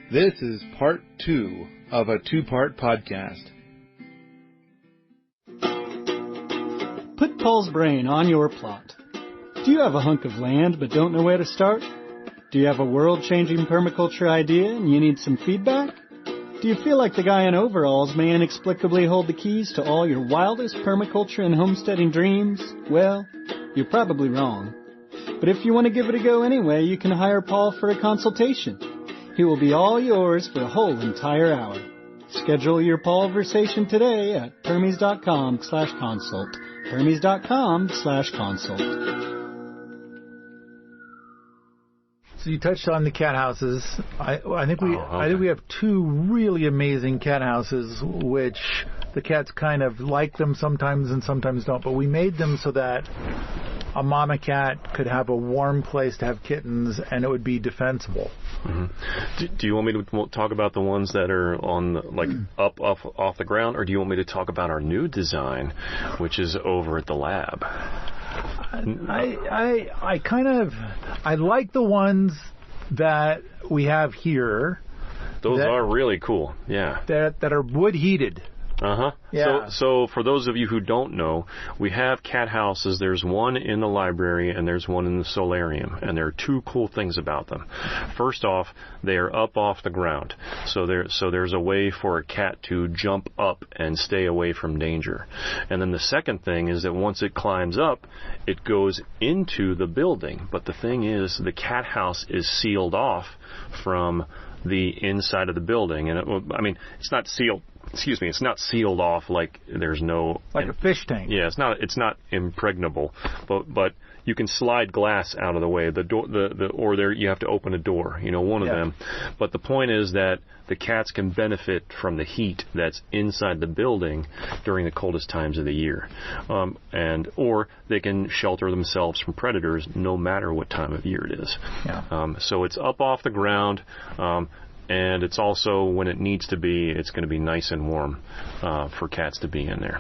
This is part 2 of a 2-part podcast. Put Paul's brain on your plot. Do you have a hunk of land but don't know where to start? Do you have a world-changing permaculture idea and you need some feedback? Do you feel like the guy in overalls may inexplicably hold the keys to all your wildest permaculture and homesteading dreams? Well, you're probably wrong. But if you want to give it a go anyway, you can hire Paul for a consultation. He will be all yours for a whole entire hour. Schedule your Paulversation today at permies.com/consult. permies.com/consult. So you touched on the cat houses. I think we have 2 really amazing cat houses, which the cats kind of like them sometimes and sometimes don't. But we made them so that a mama cat could have a warm place to have kittens, and it would be defensible. Mm-hmm. Do you want me to talk about the ones that are on up off the ground, or do you want me to talk about our new design, which is over at the lab? I like the ones that we have here. Those are really cool. Yeah. That are wood heated. Uh-huh. Yeah. So for those of you who don't know, we have cat houses. There's one in the library and there's one in the solarium. And there are 2 cool things about them. First off, they are up off the ground. So there's a way for a cat to jump up and stay away from danger. And then the second thing is that once it climbs up, it goes into the building. But the thing is, the cat house is sealed off from the inside of the building. And it's not sealed. It's not sealed off like there's no... Like a fish tank. Yeah, it's not impregnable, but you can slide glass out of the way. The door, you have to open a door, one of them. But the point is that the cats can benefit from the heat that's inside the building during the coldest times of the year. Or they can shelter themselves from predators no matter what time of year it is. Yeah. So it's up off the ground. And it's also, when it needs to be, it's going to be nice and warm for cats to be in there.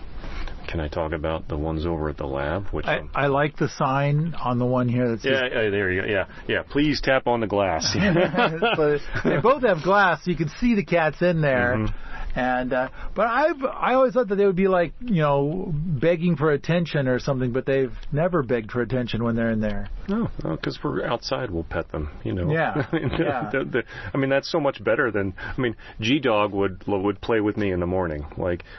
Can I talk about the ones over at the lab? I like the sign on the one here that says... Yeah, there you go. Yeah. Please tap on the glass. But they both have glass, so you can see the cats in there. Mm-hmm. And but I always thought that they would be like, begging for attention or something, but they've never begged for attention when they're in there. No, because we're outside, we'll pet them. Yeah. That's so much better than. G-Dog would play with me in the morning,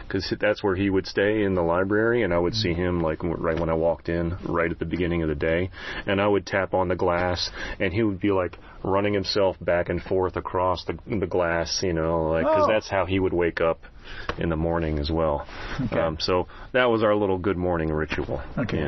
because that's where he would stay in the library, and I would see him right when I walked in, right at the beginning of the day, and I would tap on the glass, and he would be running himself back and forth across the glass, because that's how he would wake up in the morning as well. Okay. So that was our little good morning ritual. Okay.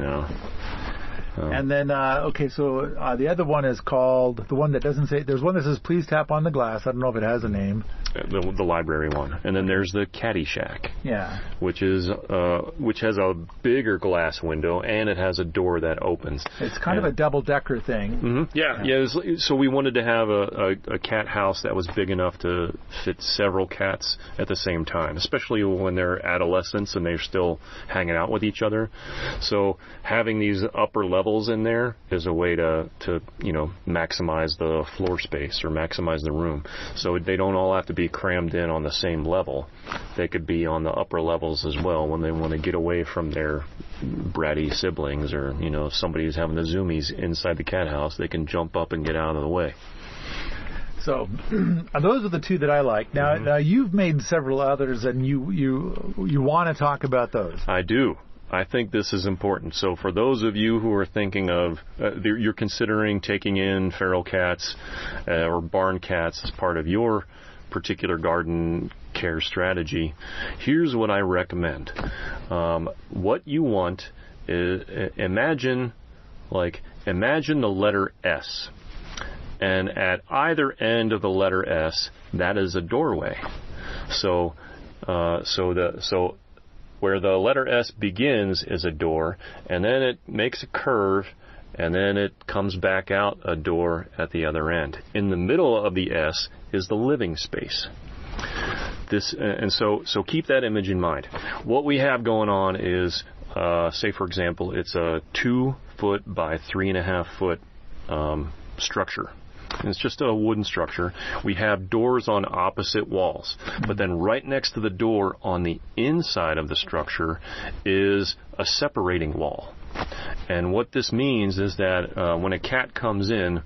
And then, the other one is called, the one that doesn't say, there's one that says, please tap on the glass. I don't know if it has a name. The library one. And then there's the Caddy Shack. Yeah. Which has a bigger glass window, and it has a door that opens. It's kind of a double-decker thing. Mm-hmm. Yeah. So we wanted to have a cat house that was big enough to fit several cats at the same time, especially when they're adolescents and they're still hanging out with each other. So having these upper levels in there is a way to maximize the floor space or maximize the room. So they don't all have to be crammed in on the same level. They could be on the upper levels as well when they want to get away from their bratty siblings, or if somebody's having the zoomies inside the cat house, they can jump up and get out of the way. So those are the 2 that I like. Now you've made several others, and you want to talk about those. I do. I think this is important. So for those of you who are thinking of, you're considering taking in feral cats or barn cats as part of your particular garden care strategy, here's what I recommend. What you want is, imagine the letter S. And at either end of the letter S, that is a doorway. So where the letter S begins is a door, and then it makes a curve, and then it comes back out a door at the other end. In the middle of the S is the living space. So keep that image in mind. What we have going on is, say for example, it's a 2 foot by 3.5 foot structure. And it's just a wooden structure. We have doors on opposite walls. But then right next to the door on the inside of the structure is a separating wall. And what this means is that when a cat comes in,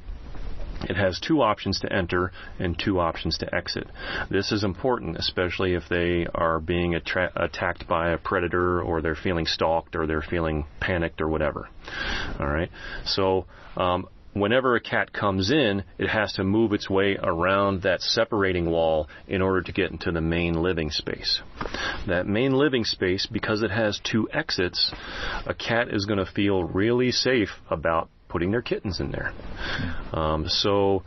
it has 2 options to enter and 2 options to exit. This is important, especially if they are being attacked by a predator, or they're feeling stalked, or they're feeling panicked, or whatever. All right. So whenever a cat comes in, it has to move its way around that separating wall in order to get into the main living space. That main living space, because it has 2 exits, a cat is going to feel really safe about putting their kittens in there. So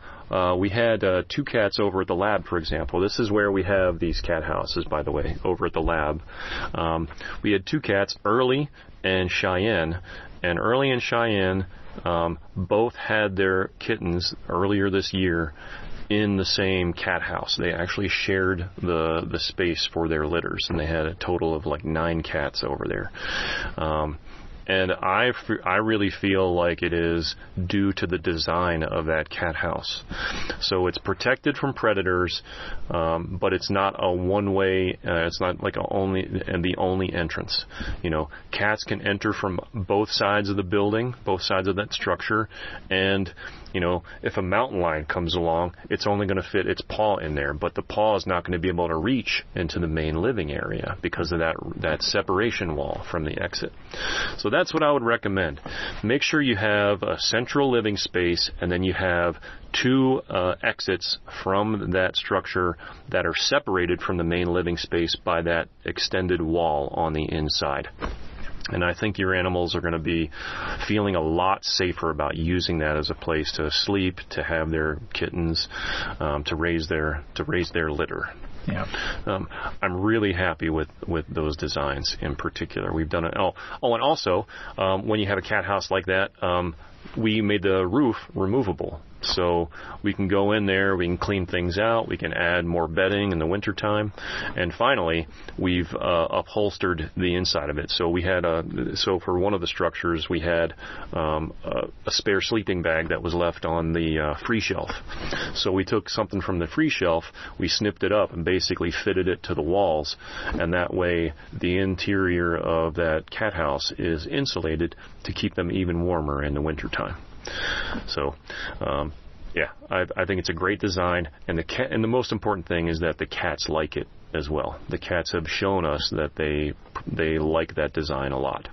we had 2 cats over at the lab, for example. This is where we have these cat houses, by the way, over at the lab. We had 2 cats, Early and Cheyenne. And Early and Cheyenne both had their kittens earlier this year in the same cat house. They actually shared the space for their litters, and they had a total of like 9 cats over there. And I really feel like it is due to the design of that cat house. So it's protected from predators, but it's not a one-way. It's not like the only entrance. You know, cats can enter from both sides of the building, both sides of that structure, and you know, if a mountain lion comes along, it's only going to fit its paw in there, but the paw is not going to be able to reach into the main living area because of that separation wall from the exit. So that's what I would recommend. Make sure you have a central living space, and then you have 2 exits from that structure that are separated from the main living space by that extended wall on the inside. And I think your animals are going to be feeling a lot safer about using that as a place to sleep, to have their kittens, to raise their litter. Yeah. I'm really happy with those designs in particular. We've done it. Oh, and also, when you have a cat house like that, we made the roof removable. So we can go in there, we can clean things out, we can add more bedding in the wintertime. And finally, we've upholstered the inside of it. So we had so for one of the structures, we had a spare sleeping bag that was left on the free shelf. So we took something from the free shelf, we snipped it up and basically fitted it to the walls. And that way, the interior of that cat house is insulated to keep them even warmer in the wintertime. So, yeah, I think it's a great design, and the most important thing is that the cats like it as well. The cats have shown us that they like that design a lot.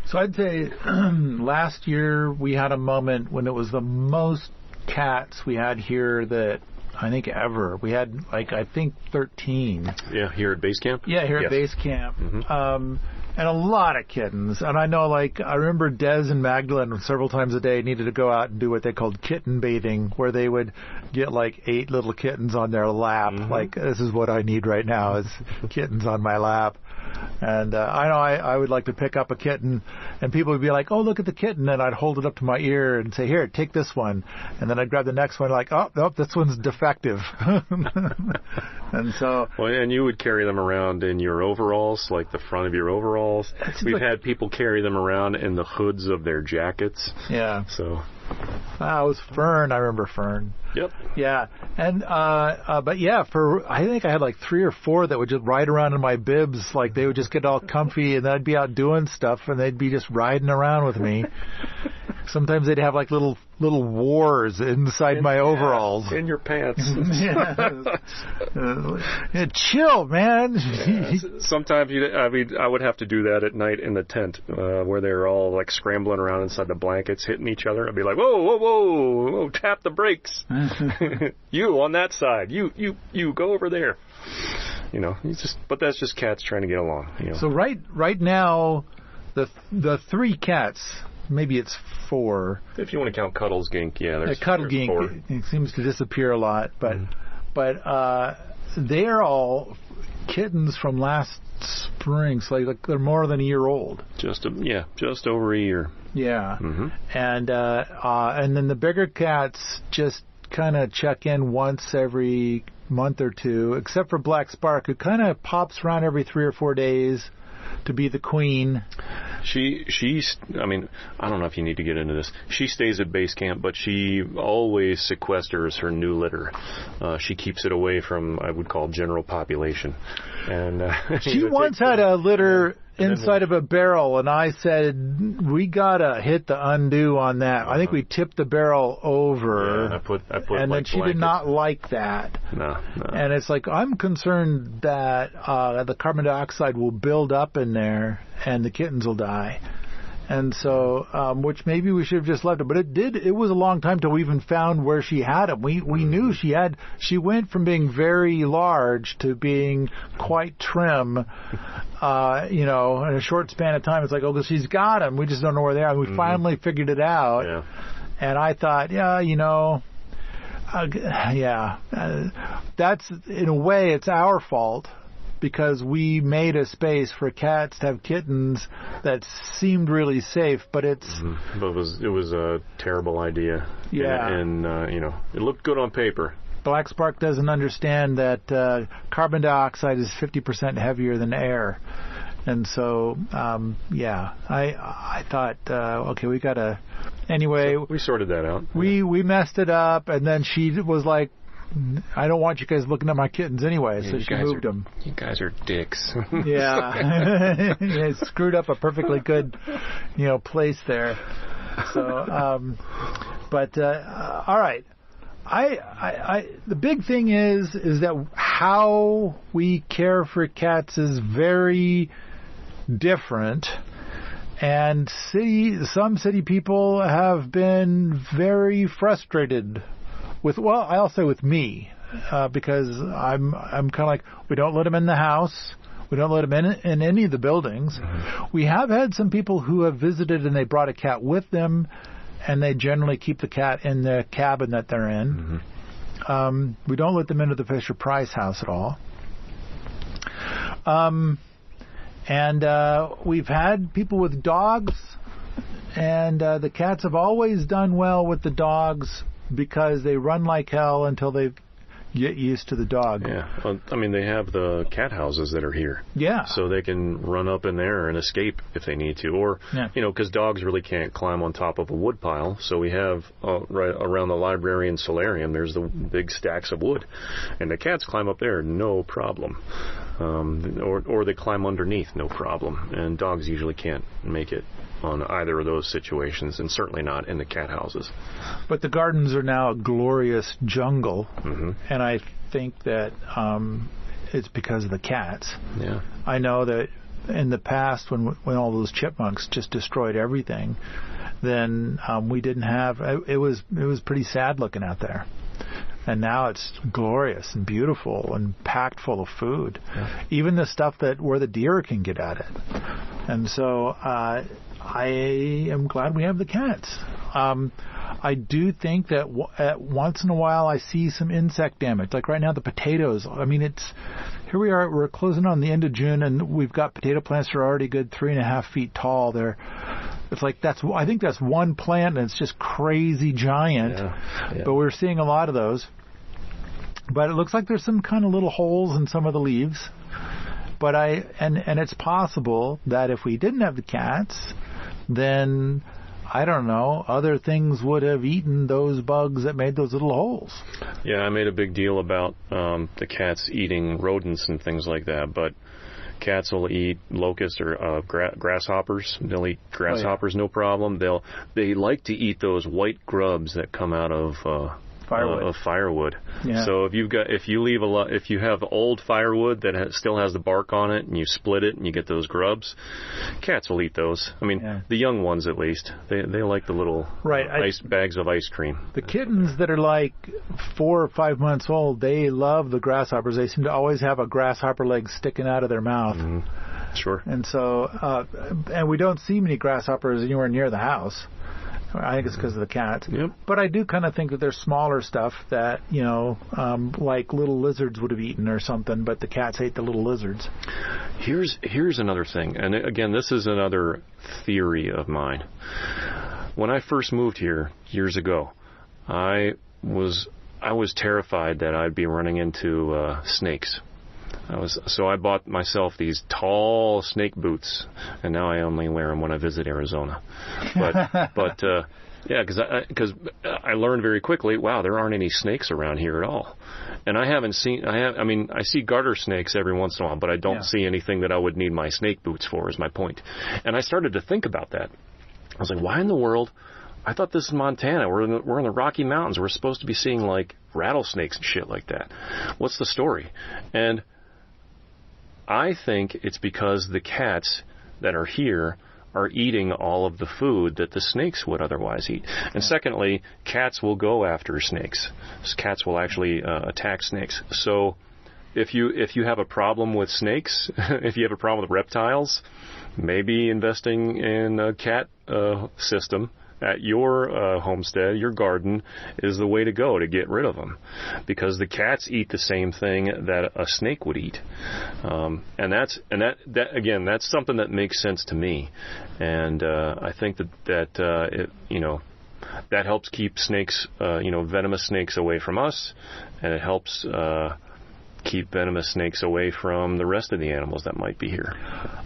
So I'd say last year we had a moment when it was the most cats we had here that I think ever. We had I think 13. Yeah, here at base camp? Yeah, here at base camp. Mm-hmm. And a lot of kittens. And I know, I remember Des and Magdalene several times a day needed to go out and do what they called kitten bathing, where they would get 8 little kittens on their lap. Mm-hmm. This is what I need right now is kittens on my lap. And I know I would like to pick up a kitten, and people would be like, "Oh, look at the kitten," and I'd hold it up to my ear and say, "Here, take this one," and then I'd grab the next one, "Oh, this one's defective." And so, and you would carry them around in your overalls, like the front of your overalls. We've had people carry them around in the hoods of their jackets. Yeah. So. It was Fern. I remember Fern. Yep. Yeah. And, but yeah, I think I had 3 or 4 that would just ride around in my bibs. They would just get all comfy, and I'd be out doing stuff, and they'd be just riding around with me. Sometimes they'd have little wars inside my overalls. In your pants. Yeah, chill, man. Sometimes I would have to do that at night in the tent, where they're all scrambling around inside the blankets, hitting each other. I'd be like, whoa, tap the brakes. You on that side. You go over there. But that's just cats trying to get along. So right now, the 3 cats. Maybe it's 4. If you want to count Cuddles Gink, yeah, there's Cuddle Gink. 4. It seems to disappear a lot, but they're all kittens from last spring, so they're more than a year old. Just over a year. Yeah, mm-hmm. And then the bigger cats just kind of check in once every month or 2, except for Black Spark, who kind of pops around every 3 or 4 days to be the queen. She's. I mean, I don't know if you need to get into this. She stays at base camp, but she always sequesters her new litter. She keeps it away from, I would call, general population. And she once had a litter inside of a barrel, and I said, we gotta hit the undo on that. I think we tipped the barrel over. Yeah, I put and then she blankets. did not like that. No. And it's like, I'm concerned that the carbon dioxide will build up in there and the kittens will die. And so, which maybe we should have just left it, but it was a long time till we even found where she had them. We knew she went from being very large to being quite trim, in a short span of time. It's like, oh, she's got them. We just don't know where they are. And we finally figured it out. Yeah. And I thought, that's, in a way, it's our fault. Because we made a space for cats to have kittens that seemed really safe, but it's... But it was a terrible idea. Yeah. And it looked good on paper. Black Spark doesn't understand that carbon dioxide is 50% heavier than air. And so, I thought, okay, we got to... Anyway... So we sorted that out. We messed it up, and then she was like, I don't want you guys looking at my kittens anyway, so she moved them. You guys are dicks. Yeah. It screwed up a perfectly good, place there. So, all right. The big thing is that how we care for cats is very different. And some city people have been very frustrated I'll say with me, because I'm kind of like, we don't let them in the house. We don't let them in any of the buildings. Mm-hmm. We have had some people who have visited and they brought a cat with them, and they generally keep the cat in the cabin that they're in. Mm-hmm. We don't let them into the Fisher-Price house at all. And we've had people with dogs, and the cats have always done well with the dogs, because they run like hell until they get used to the dog. Yeah. Well, I mean, they have the cat houses that are here. Yeah. So they can run up in there and escape if they need to. Or, because dogs really can't climb on top of a wood pile. So we have, right around the library and solarium, there's the big stacks of wood. And the cats climb up there, no problem. Or they climb underneath, no problem. And dogs usually can't make it on either of those situations, and certainly not in the cat houses. But the gardens are now a glorious jungle, and I think that it's because of the cats. Yeah. I know that in the past, when all those chipmunks just destroyed everything, then we didn't have. It was pretty sad looking out there. And now it's glorious and beautiful and packed full of food. Yeah. Even the stuff where the deer can get at it. And so I am glad we have the cats. I do think that once in a while I see some insect damage. Like right now, the potatoes. I mean, here we are. We're closing on the end of June, and we've got potato plants that are already good 3.5 feet tall. It's like I think that's one plant, and it's just crazy giant. Yeah. But we're seeing a lot of those. But it looks like there's some kind of little holes in some of the leaves. But and it's possible that if we didn't have the cats, then I don't know, other things would have eaten those bugs that made those little holes. Yeah, I made a big deal about the cats eating rodents and things like that, but cats will eat locusts or grasshoppers. They'll eat grasshoppers, no problem. They like to eat those white grubs that come out of firewood. Yeah. So if you have old firewood that still has the bark on it, and you split it and you get those grubs, cats will eat those. I mean, the young ones at least. They like the little bags of ice cream. The kittens that are like 4 or 5 months old, they love the grasshoppers. They seem to always have a grasshopper leg sticking out of their mouth. Mm-hmm. Sure. And so, and we don't see many grasshoppers anywhere near the house. I think it's because of the cats. Yep. But I do kind of think that there's smaller stuff that, like little lizards would have eaten or something, but the cats ate the little lizards. Here's another thing. And again, this is another theory of mine. When I first moved here years ago, I was terrified that I'd be running into snakes. I bought myself these tall snake boots, and now I only wear them when I visit Arizona. But yeah, because I learned very quickly, wow, there aren't any snakes around here at all. And I see garter snakes every once in a while, but I don't see anything that I would need my snake boots for, is my point. And I started to think about that. I was like, why in the world? I thought this is Montana. We're in the Rocky Mountains. We're supposed to be seeing like rattlesnakes and shit like that. What's the story? And I think it's because the cats that are here are eating all of the food that the snakes would otherwise eat. And secondly, cats will go after snakes. Cats will actually attack snakes. So if you have a problem with snakes, if you have a problem with reptiles, maybe investing in a cat system at your homestead, your garden, is the way to go to get rid of them, because the cats eat the same thing that a snake would eat, and that's something that makes sense to me, and I think that helps keep snakes, venomous snakes away from us, and it helps keep venomous snakes away from the rest of the animals that might be here.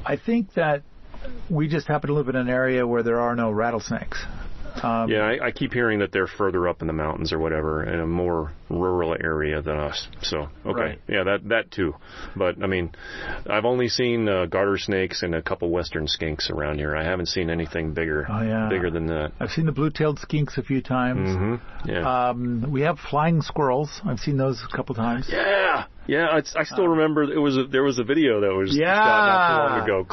I think that we just happen to live in an area where there are no rattlesnakes. I keep hearing that they're further up in the mountains or whatever, in a more rural area than us. So, okay. Right. Yeah, that too. But, I mean, I've only seen garter snakes and a couple western skinks around here. I haven't seen anything bigger than that. I've seen the blue-tailed skinks a few times. Mm-hmm. Yeah. We have flying squirrels. I've seen those a couple times. Yeah, I still remember there was a video that was shot not too long ago.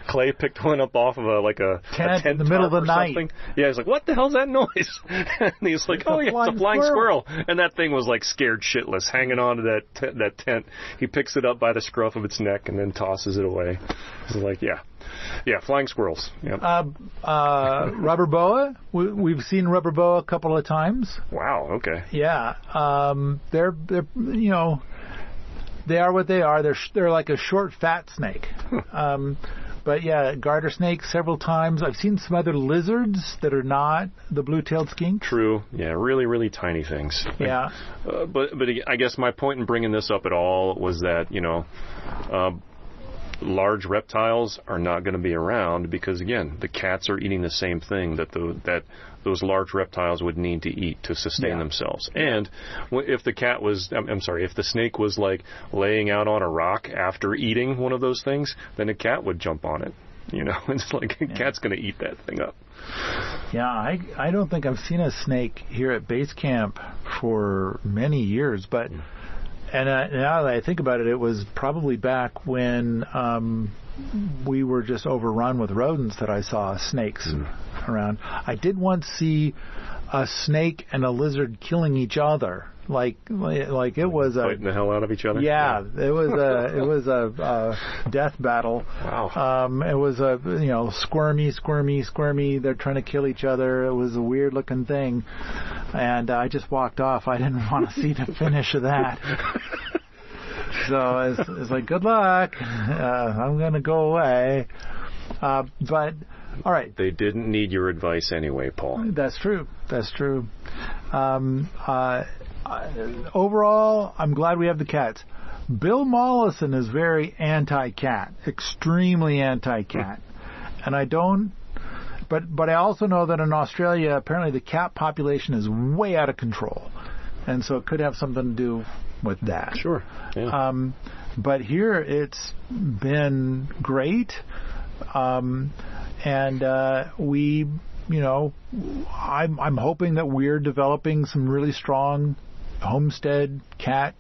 Clay picked one up off of a tent in the middle of the night. Something. Yeah, he's like, what the hell's that noise? And he's like, it's a flying squirrel. And that thing was like scared shitless, hanging on to that tent. He picks it up by the scruff of its neck and then tosses it away. He's like, yeah, flying squirrels. Yep. Rubber boa. We've seen rubber boa a couple of times. Wow. Okay. Yeah. They're they are what they are. They're like a short, fat snake. But yeah, garter snakes several times. I've seen some other lizards that are not the blue-tailed skink. True. Yeah, really, really tiny things. Yeah. But I guess my point in bringing this up at all was that, large reptiles are not going to be around because, again, the cats are eating the same thing that those large reptiles would need to eat to sustain themselves. And if the snake was like laying out on a rock after eating one of those things, then a cat would jump on it. It's like a cat's going to eat that thing up. Yeah, I don't think I've seen a snake here at base camp for many years, but and now that I think about it, it was probably back when we were just overrun with rodents that I saw snakes around. I did once see a snake and a lizard killing each other. Like it was fighting the hell out of each other. Yeah, it was a death battle. Wow. It was squirmy. They're trying to kill each other. It was a weird looking thing, and I just walked off. I didn't want to see the finish of that. So it's like, good luck. I'm gonna go away. But all right. They didn't need your advice anyway, Paul. That's true. Overall, I'm glad we have the cats. Bill Mollison is very anti-cat, extremely anti-cat. And I don't, but I also know that in Australia, apparently the cat population is way out of control. And so it could have something to do with that. Sure. Yeah. But here it's been great. And we, I'm hoping that we're developing some really strong homestead cat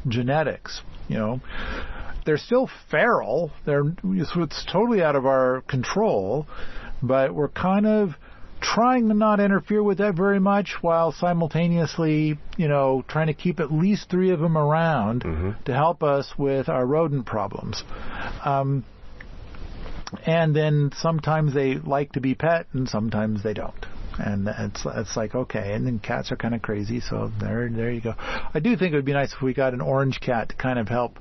genetics. They're still feral. It's totally out of our control, but we're kind of trying to not interfere with that very much while simultaneously, trying to keep at least 3 of them around to help us with our rodent problems. And then sometimes they like to be pet and sometimes they don't. And it's like, okay. And then cats are kind of crazy, so there you go. I do think it would be nice if we got an orange cat to kind of help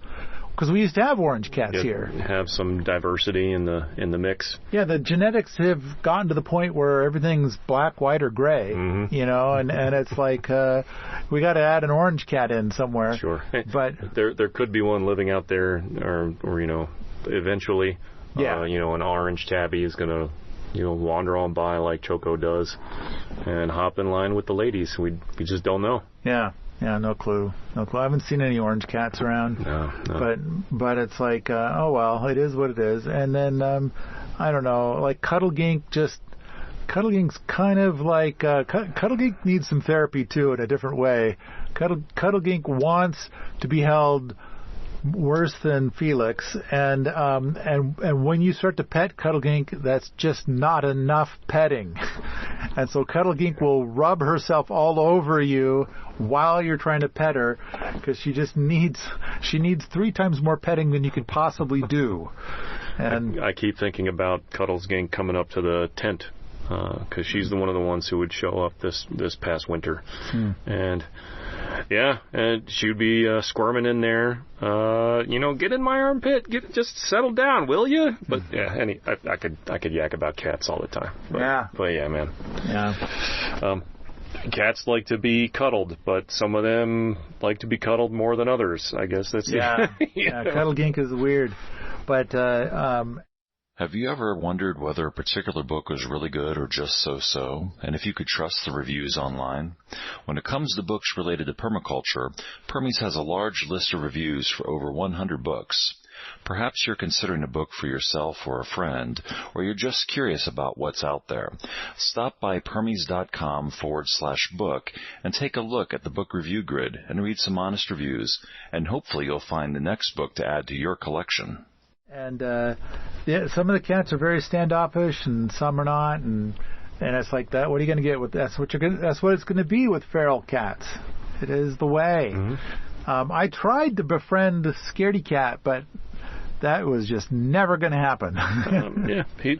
because we used to have orange cats here. Have some diversity in the mix. Yeah, the genetics have gotten to the point where everything's black, white, or gray. And it's like we got to add an orange cat in somewhere. Sure, but there could be one living out there, or eventually, an orange tabby is gonna wander on by like Choco does, and hop in line with the ladies. We just don't know. Yeah, no clue. I haven't seen any orange cats around. No. But it's like, oh well, it is what it is. And then I don't know, like Cuddle Gink's kind of like Cuddle Gink needs some therapy too in a different way. Cuddle Gink wants to be held worse than Felix, and when you start to pet Cuddle Gink, that's just not enough petting. And so Cuddle Gink will rub herself all over you while you're trying to pet her, because she needs 3 times more petting than you could possibly do. And I keep thinking about Cuddles Gink coming up to the tent, because she's one of the ones who would show up this past winter. And she would be squirming in there. Get in my armpit. Just settle down, will you? But I could yak about cats all the time. But yeah, man. Yeah. Cats like to be cuddled, but some of them like to be cuddled more than others. I guess that's Cuddle Gink is weird, but. Have you ever wondered whether a particular book was really good or just so-so, and if you could trust the reviews online? When it comes to books related to permaculture, Permies has a large list of reviews for over 100 books. Perhaps you're considering a book for yourself or a friend, or you're just curious about what's out there. Stop by permies.com/book and take a look at the book review grid and read some honest reviews, and hopefully you'll find the next book to add to your collection. And some of the cats are very standoffish, and some are not, and it's like that. What are you going to get with that's what it's going to be with feral cats. It is the way. I tried to befriend a scaredy cat, but that was just never going to happen.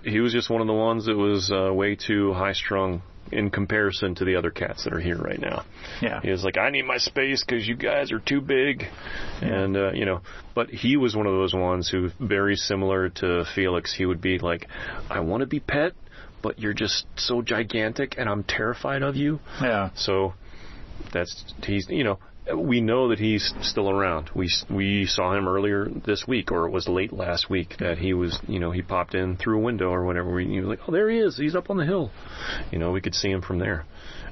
He was just one of the ones that was way too high strung in comparison to the other cats that are here right now. Yeah. He was like, I need my space because you guys are too big. And, but he was one of those ones who, very similar to Felix, he would be like, I want to be pet, but you're just so gigantic and I'm terrified of you. Yeah. So we know that he's still around. We saw him earlier this week, or it was late last week, that he was, he popped in through a window or whatever. We were like, oh, there he is. He's up on the hill. We could see him from there.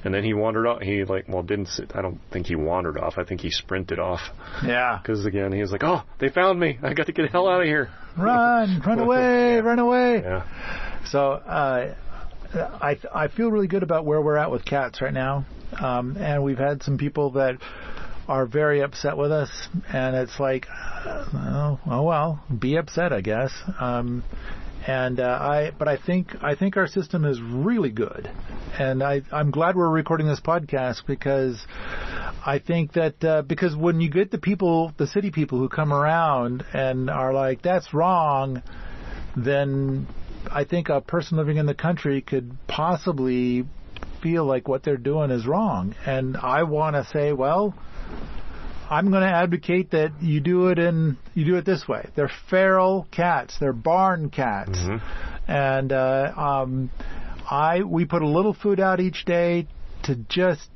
And then he wandered off. He didn't sit. I don't think he wandered off. I think he sprinted off. Yeah. Because again, he was like, oh, they found me. I got to get the hell out of here. Run away, run away. Yeah. So, I feel really good about where we're at with cats right now. And we've had some people that are very upset with us, and it's like, oh well, be upset, I guess. But I think our system is really good, and I'm glad we're recording this podcast, because I think that because when you get the city people who come around and are like, that's wrong, then I think a person living in the country could possibly feel like what they're doing is wrong. And I want to say, well, I'm going to advocate that you do it this way. They're feral cats. They're barn cats. And we put a little food out each day to just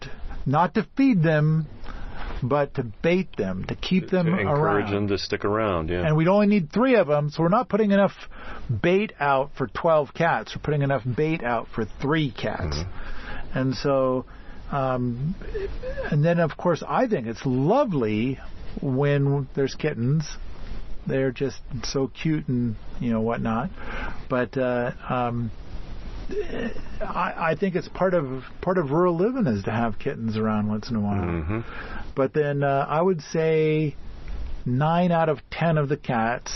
not to feed them, but to bait them, to keep them around. Encourage them to stick around, yeah. And we'd only need 3 of them, so we're not putting enough bait out for 12 cats. We're putting enough bait out for 3 cats. And so, and then of course I think it's lovely when there's kittens. They're just so cute and whatnot. But I think it's part of rural living is to have kittens around once in a while. But then I would say 9 out of 10 of the cats,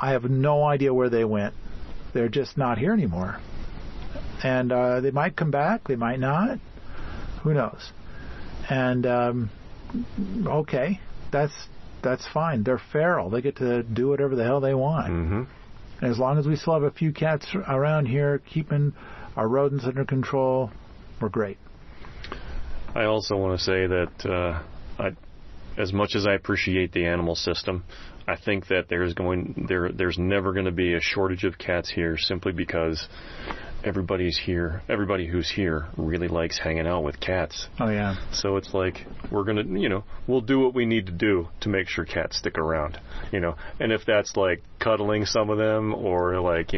I have no idea where they went. They're just not here anymore. And they might come back, they might not. Who knows? And okay, that's fine. They're feral. They get to do whatever the hell they want. And as long as we still have a few cats around here keeping our rodents under control, we're great. I also want to say that as much as I appreciate the animal system, I think that there's never going to be a shortage of cats here, simply because everybody who's here really likes hanging out with cats. Oh yeah. So it's like we'll do what we need to do to make sure cats stick around, and if that's like cuddling some of them, or like,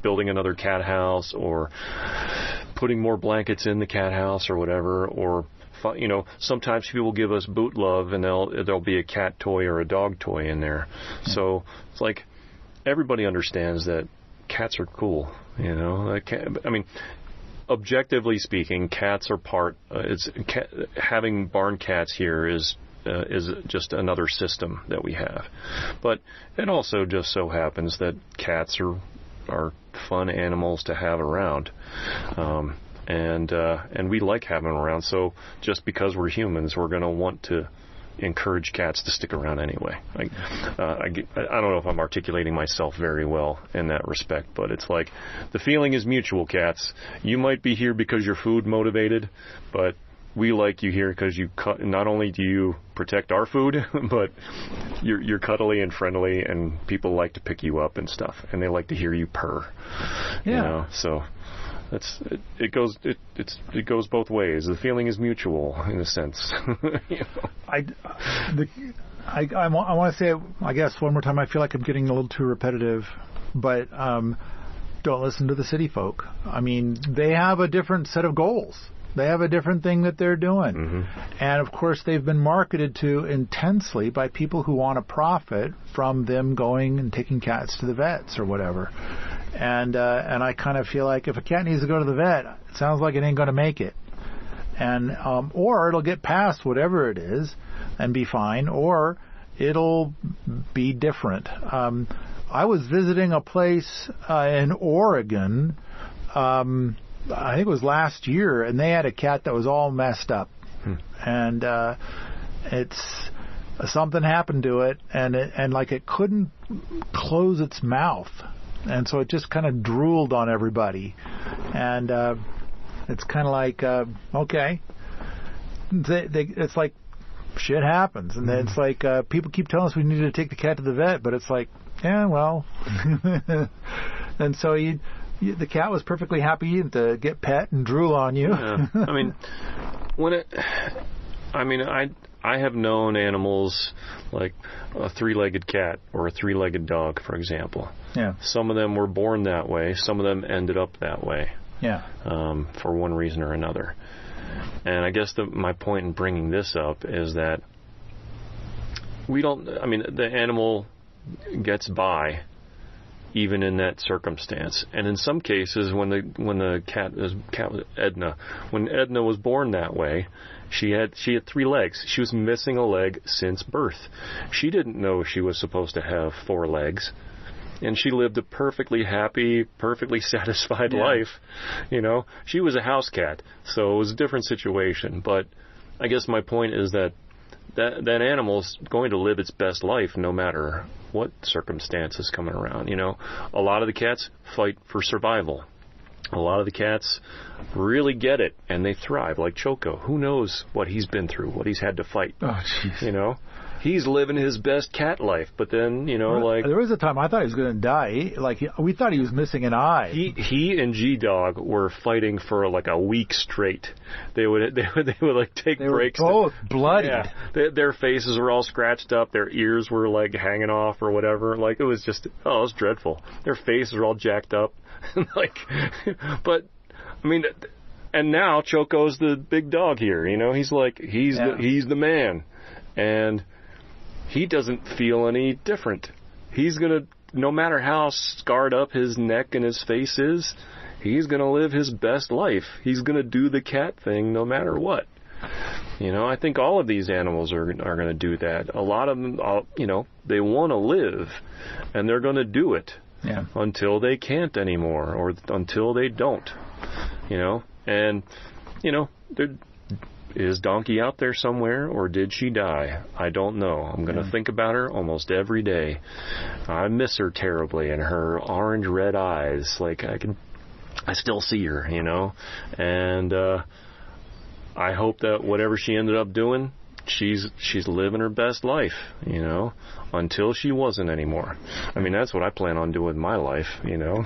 building another cat house, or putting more blankets in the cat house or whatever, or sometimes people give us boot love, and there'll be a cat toy or a dog toy in there. So it's like everybody understands that cats are cool. Objectively speaking, cats are having barn cats here is just another system that we have. But it also just so happens that cats are fun animals to have around. And we like having them around. So just because we're humans, we're going to want to encourage cats to stick around anyway. I don't know if I'm articulating myself very well in that respect, but it's like the feeling is mutual, cats. You might be here because you're food motivated, but we like you here because not only do you protect our food, but you're cuddly and friendly, and people like to pick you up and stuff, and they like to hear you purr. Yeah. So it goes both ways. The feeling is mutual in a sense. I want to say, I guess one more time, I feel like I'm getting a little too repetitive, but don't listen to the city folk. I mean, they have a different set of goals. They have a different thing that they're doing. Mm-hmm. And, of course, they've been marketed to intensely by people who want to profit from them going and taking cats to the vets or whatever. And I kind of feel like if a cat needs to go to the vet, it sounds like it ain't going to make it. And or it'll get past whatever it is and be fine, or it'll be different. I was visiting a place in Oregon, I think it was last year, and they had a cat that was all messed up. And something happened to it, and it couldn't close its mouth. And so it just kind of drooled on everybody. And it's kind of like, okay. It's like shit happens. And then it's like people keep telling us we need to take the cat to the vet, but it's like, yeah, well. And so the cat was perfectly happy to get pet and drool on you. Yeah. I have known animals like a three-legged cat or a three-legged dog, for example. Yeah. Some of them were born that way. Some of them ended up that way. Yeah. For one reason or another. And I guess my point in bringing this up is that the animal gets by even in that circumstance. And in some cases, when Edna was born that way, she had 3 legs. She was missing a leg since birth. She didn't know she was supposed to have 4 legs. And she lived a perfectly happy, perfectly satisfied life. She was a house cat, so it was a different situation. But I guess my point is that animal's going to live its best life no matter what circumstances coming around. A lot of the cats fight for survival. A lot of the cats really get it, and they thrive, like Choco. Who knows what he's been through, what he's had to fight. Oh, jeez. He's living his best cat life, but then, there was a time I thought he was going to die. We thought he was missing an eye. He and G-Dog were fighting for like a week straight. They would take breaks. They were both bloodied. Yeah, their faces were all scratched up. Their ears were like hanging off or whatever. Like it was just, it was dreadful. Their faces were all jacked up. And now Choco's the big dog here. He's the man, and he doesn't feel any different. He's gonna, no matter how scarred up his neck and his face is, he's gonna live his best life. He's gonna do the cat thing no matter what. I think all of these animals are gonna do that. A lot of them, they want to live, and they're gonna do it. Yeah. Until they can't anymore, or until they don't. And is Donkey out there somewhere, or did she die? I don't know. I'm going to think about her almost every day. I miss her terribly, and her orange-red eyes. I still see her, And I hope that whatever she ended up doing, she's living her best life, until she wasn't anymore. I mean, that's what I plan on doing with my life,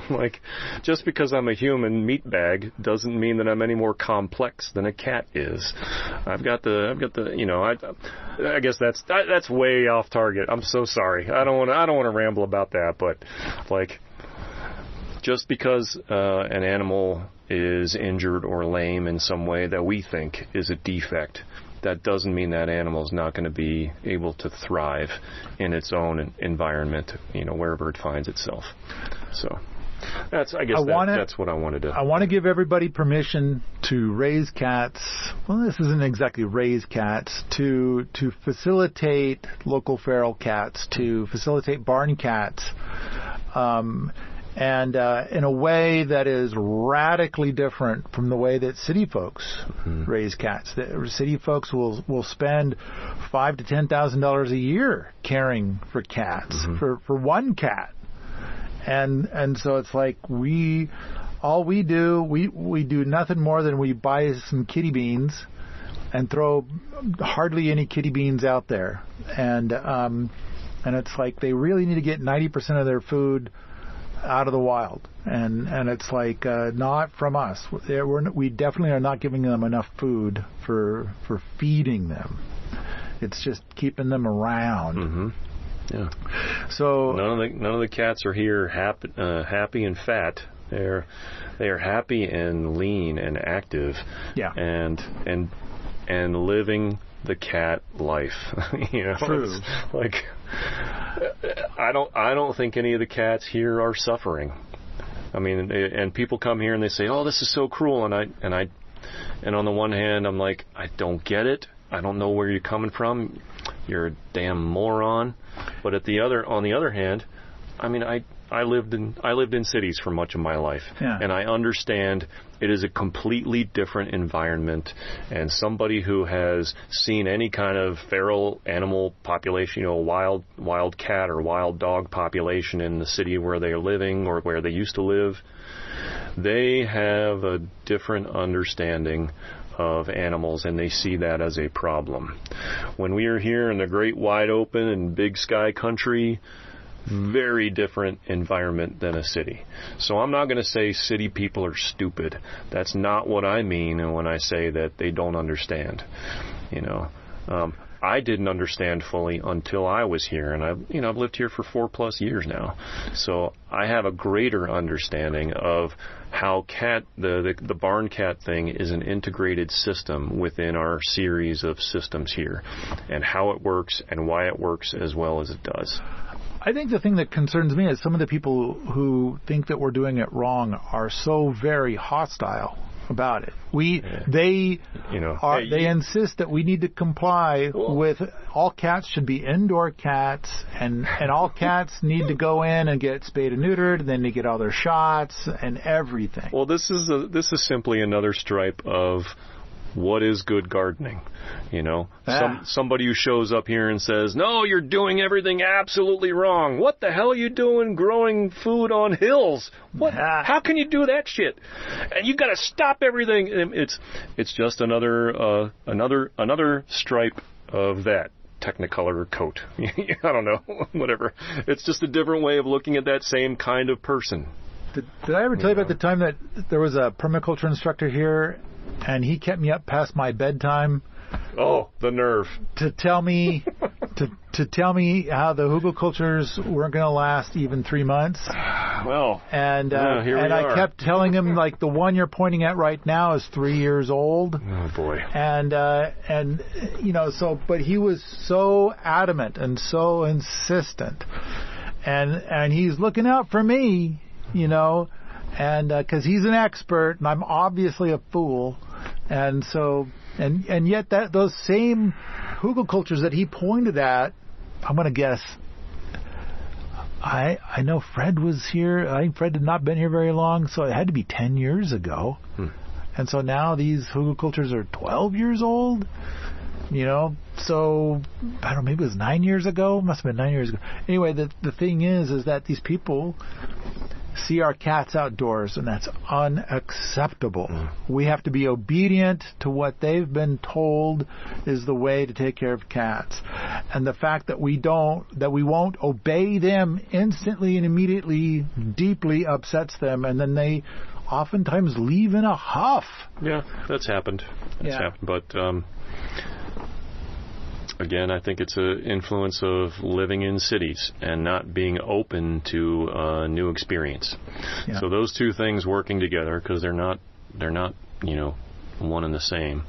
Like, just because I'm a human meat bag doesn't mean that I'm any more complex than a cat is. I guess that's way off target. I'm so sorry. I don't want to ramble about that, but like, just because an animal is injured or lame in some way that we think is a defect, that doesn't mean that animal is not going to be able to thrive in its own environment, wherever it finds itself. So that's what I wanted to. I want to give everybody permission to raise cats. Well, this isn't exactly raise cats, to facilitate local feral cats, to facilitate barn cats. And in a way that is radically different from the way that city folks raise cats. The city folks will spend $5,000 to $10,000 a year caring for cats, for one cat, and so it's like we do nothing more than we buy some kitty beans and throw hardly any kitty beans out there, and it's like they really need to get 90% of their food out of the wild, and it's like not from us. We definitely are not giving them enough food for feeding them. It's just keeping them around. Yeah. So none of the cats are here happy and fat. They are happy and lean and active. Yeah. And living the cat life. True. Like, I don't think any of the cats here are suffering. I mean, and people come here and they say, "Oh, this is so cruel," and on the one hand, I'm like, I don't get it. I don't know where you're coming from. You're a damn moron. But on the other hand, I mean, I lived in cities for much of my life, and I understand it is a completely different environment. And somebody who has seen any kind of feral animal population, wild cat or wild dog population in the city where they are living or where they used to live, they have a different understanding of animals, and they see that as a problem. When we are here in the great wide open and big sky country, very different environment than a city. So I'm not going to say city people are stupid. That's not what I mean when I say that they don't understand. I didn't understand fully until I was here, and I've lived here for 4+ years now. So I have a greater understanding of how the barn cat thing is an integrated system within our series of systems here, and how it works and why it works as well as it does. I think the thing that concerns me is some of the people who think that we're doing it wrong are so very hostile about it. They insist that we need to comply with all cats should be indoor cats, and all cats need to go in and get spayed and neutered, and then they get all their shots and everything. Well, this is simply another stripe of what is good gardening. Somebody who shows up here and says, "No, you're doing everything absolutely wrong. What the hell are you doing growing food on hills? What? How can you do that shit? And you got to stop everything." It's just another stripe of that Technicolor coat. I don't know, whatever. It's just a different way of looking at that same kind of person. Did I ever tell you about the time that there was a permaculture instructor here, and he kept me up past my bedtime? Oh, the nerve! To tell me how the hugelkulturs weren't going to last even 3 months. Well, and here we are. I kept telling him, like, the one you're pointing at right now is 3 years old. Oh boy! And but he was so adamant and so insistent, and he's looking out for me, and because he's an expert and I'm obviously a fool, and so and yet those same hugelkulturs that he pointed at, I'm going to guess. I know Fred was here. I think Fred had not been here very long, so it had to be 10 years ago. And so now these hugelkulturs are 12 years old. So I don't know, maybe it was 9 years ago. Must have been 9 years ago. Anyway, the thing is that these people, see our cats outdoors, and that's unacceptable. We have to be obedient to what they've been told is the way to take care of cats. And the fact that we won't obey them instantly and immediately deeply upsets them, and then they oftentimes leave in a huff. Yeah, that's happened. But again, I think it's an influence of living in cities and not being open to new experience. Yeah. So those two things working together, because they're not one and the same.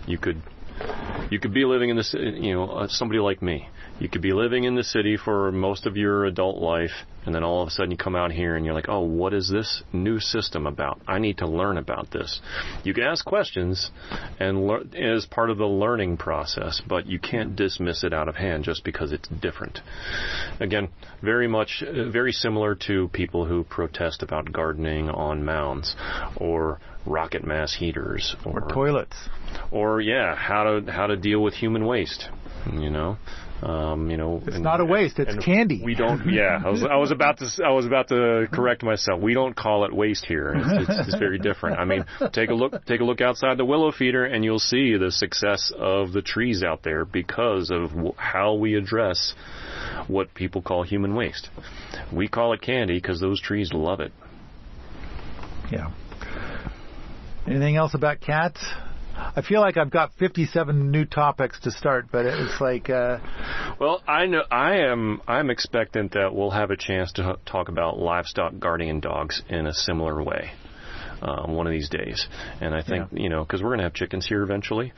You could be living in the city, somebody like me. You could be living in the city for most of your adult life, and then all of a sudden you come out here and you're like, oh, what is this new system about? I need to learn about this. You can ask questions and as part of the learning process, but you can't dismiss it out of hand just because it's different. Again, very similar to people who protest about gardening on mounds or rocket mass heaters or toilets, or how to deal with human waste. It's not a waste; it's candy. We don't. Yeah, I was about to correct myself. We don't call it waste here. It's very different. I mean, take a look outside the willow feeder, and you'll see the success of the trees out there because of how we address what people call human waste. We call it candy because those trees love it. Yeah. Anything else about cats? I feel like I've got 57 new topics to start, but it's like. Well, I know I'm expectant that we'll have a chance to talk about livestock guardian dogs in a similar way. One of these days. And I think, because we're going to have chickens here eventually.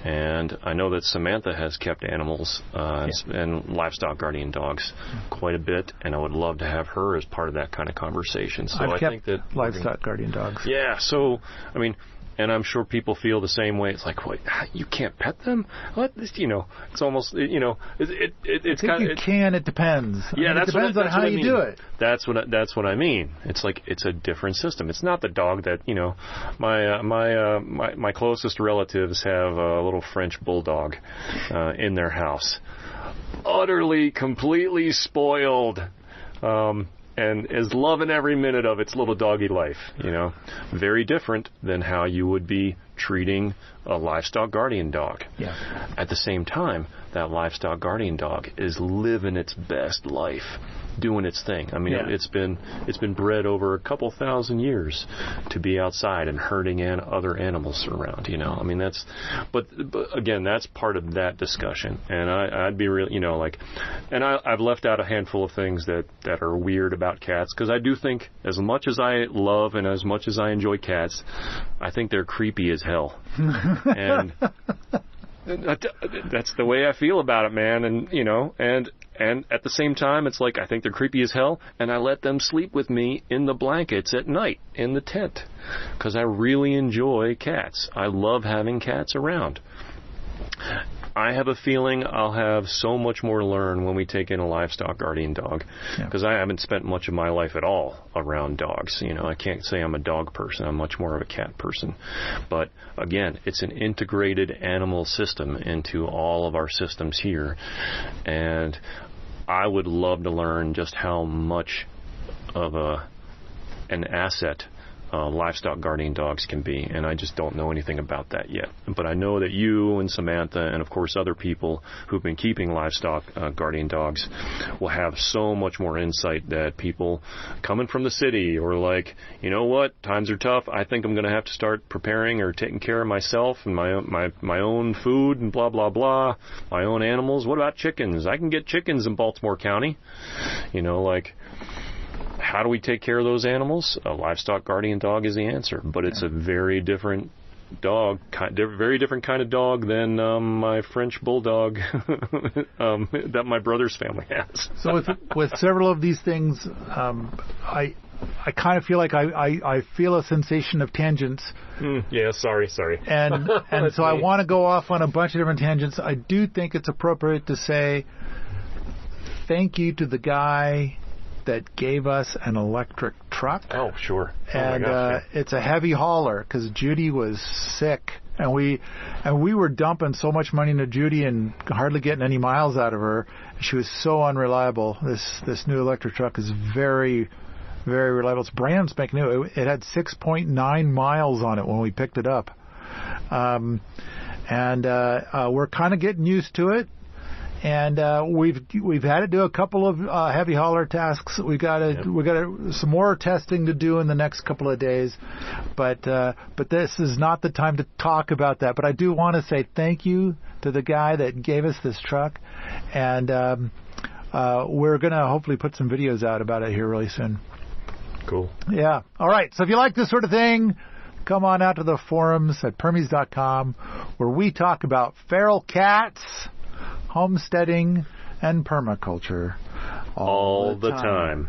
And I know that Samantha has kept animals and livestock guardian dogs quite a bit. And I would love to have her as part of that kind of conversation. So I think that livestock guardian dogs. Yeah. So, I mean, and I'm sure people feel the same way. It's like, wait, you can't pet them? What? It's almost, it's kind of. You can. It depends. Yeah, it depends on how you do it. That's what I mean. It's like it's a different system. It's not the dog that my closest relatives have a little French bulldog in their house, utterly, completely spoiled. And is loving every minute of its little doggy life, Very different than how you would be treating a livestock guardian dog. Yeah. At the same time, that livestock guardian dog is living its best life, doing its thing. I mean, it's been bred over a couple thousand years to be outside and herding other animals around. I mean, but again, that's part of that discussion. And I'd be real, and I've left out a handful of things that are weird about cats, because I do think, as much as I love and as much as I enjoy cats, I think they're creepy as hell. And that's the way I feel about it, man. And at the same time, it's like I think they're creepy as hell, and I let them sleep with me in the blankets at night in the tent because I really enjoy cats. I love having cats around. I have a feeling I'll have so much more to learn when we take in a livestock guardian dog, because I haven't spent much of my life at all around dogs. I can't say I'm a dog person. I'm much more of a cat person. But again, it's an integrated animal system into all of our systems here, and I would love to learn just how much of an asset livestock guardian dogs can be, and I just don't know anything about that yet. But I know that you and Samantha and of course other people who've been keeping livestock guardian dogs will have so much more insight that people coming from the city or like, what, times are tough, I think I'm going to have to start preparing or taking care of myself and my own food and blah blah blah, my own animals. What about chickens? I can get chickens in Baltimore County. How do we take care of those animals? A livestock guardian dog is the answer, but it's a very different dog, very different kind of dog than my French bulldog that my brother's family has. So with several of these things, I kind of feel like I feel a sensation of tangents. Yeah, sorry. And so I want to go off on a bunch of different tangents. I do think it's appropriate to say thank you to the guy that gave us an electric truck. Oh, sure. And it's a heavy hauler because Judy was sick, and we were dumping so much money into Judy and hardly getting any miles out of her. She was so unreliable. This new electric truck is very, Very reliable. It's brand spanking new. It had 6.9 miles on it when we picked it up. And we're kind of getting used to it. And we've had to do a couple of heavy hauler tasks. We got some more testing to do in the next couple of days, but this is not the time to talk about that. But I do want to say thank you to the guy that gave us this truck, and we're gonna hopefully put some videos out about it here really soon. Cool. Yeah. All right. So if you like this sort of thing, come on out to the forums at Permies.com, where we talk about feral cats, homesteading, and permaculture all the time.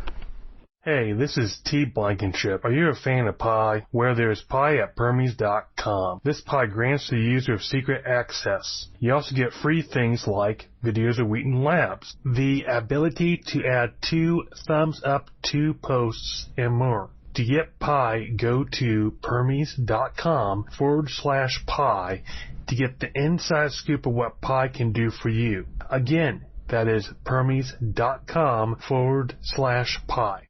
Hey, this is T. Blankenship. Are you a fan of pie? Where there's pie at Permies.com. This pie grants the user secret access. You also get free things like videos of Wheaton Labs, the ability to add 2 thumbs up to posts, and more. To get pie, go to Permies.com/pie to get the inside scoop of what pie can do for you. Again, that is Permies.com/pie.